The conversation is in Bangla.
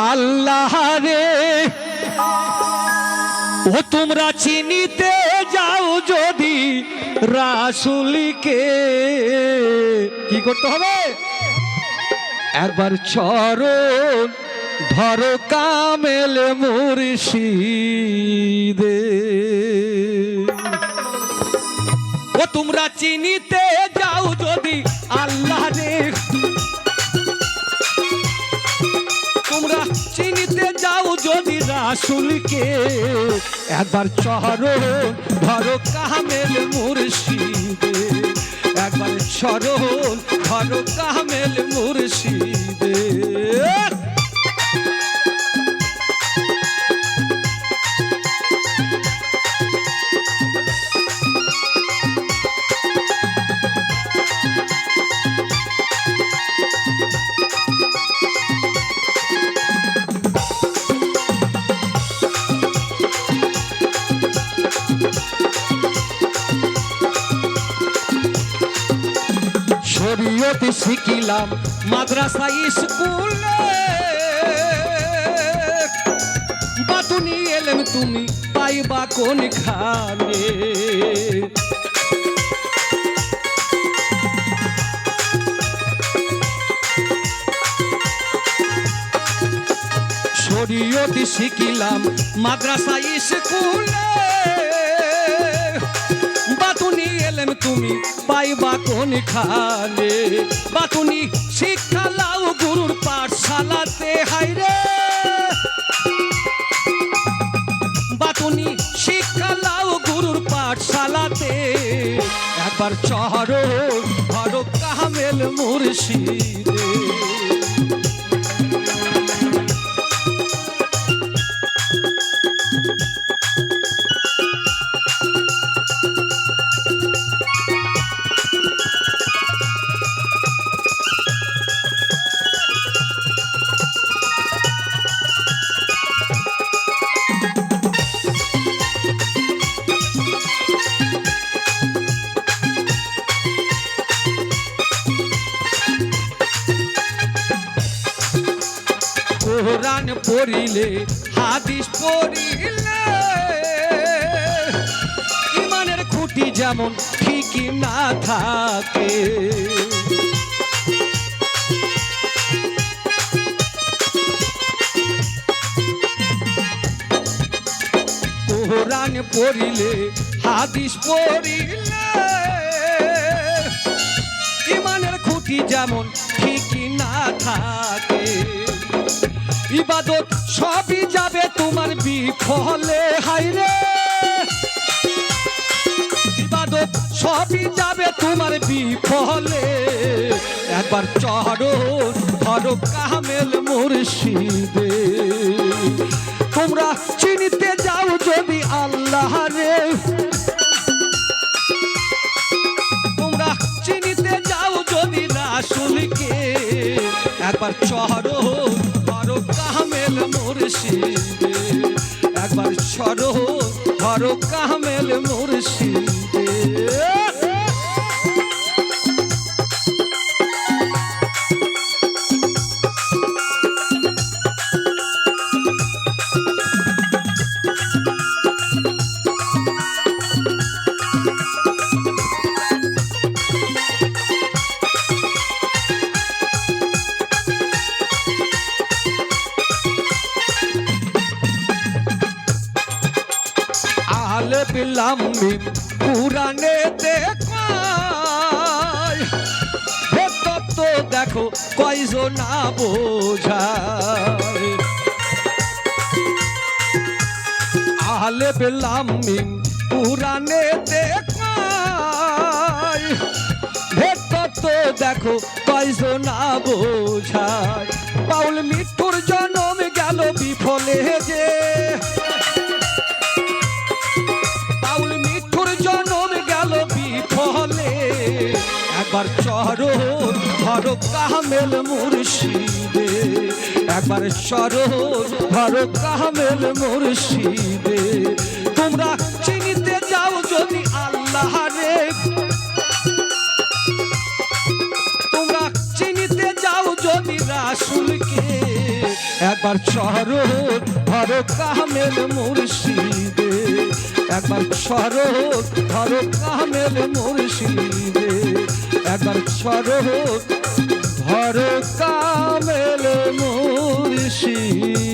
আল্লাহ রে ও তোমরা চিনিতে যাও যদি রাসূলকে কি করতে হবে একবার চরণ ধরো কামেল মুর্শিদে ও তোমরা চিনিতে যাও যদি আল্লাহ রে তোমরা চিনিতে যাও যদি রাসূলকে একবার চরণ ধরো কামেল মুর্শিদে একবার চরণ ধরো কামেল মুর্শিদে শরীয়ত শিখিলাম মাদ্রাসা স্কুলে বাতুনি এলেম তুমি পাইবা কোন খানে শরীয়ত শিখিলাম মাদ্রাসা স্কুলে বাতুনি এলেম তুমি পাইবা কোন খানে বাতুনি শিক্ষা লাও গুরুর পাঠশালাতে হাইরে বাতুনি শিক্ষা লাও গুরুর পাঠশালাতে একবার চরণ ধরো কামেল মুর্শিদে কোরআন পড়িলে হাদিস পড়িলে ইমানের খুঁটি যেমন ঠিক না থাকে কোরআন পড়িলে হাদিস পড়িলে ইমানের খুঁটি যেমন ঠিক না থাকে ইবাদত সবই যাবে তোমার বিফলে হাইরে ইবাদত সবই যাবে তোমার বিফলে একবার চরণ ধরো কামেল মুর্শিদে তোমরা চিনিতে যাও যদি আল্লাহ রে তোমরা চিনিতে যাও যদি রাসূলকে একবার চরণ ধরো কামেল মুর্শিদে একবার চরণ ধরো কামেল মুর্শিদে আলে বিলাম মিম কুরআনে দেখায় হে তত্ত্ব দেখো কয়জন না বোঝায় আলে বিলাম মিম কুরআনে দেখায় হে তত্ত্ব দেখো কয়জন না বোঝায় বাউল মৃত্যুর জন্ম গেল বিফলে যে একবার চরণ ধরো কামেল মুর্শিদে একবার চরণ ধরো কামেল মুর্শিদে তোমরা চিনিতে যাও যদি আল্লাহ রে তোমরা চিনিতে যাও যদি রাসূলকে একবার চরণ ধরো কামেল মুর্শিদে, একবার চরণ ধরো কামেল মুর্শিদে, একবার চরণ ধরো কামেল মুর্শিদে।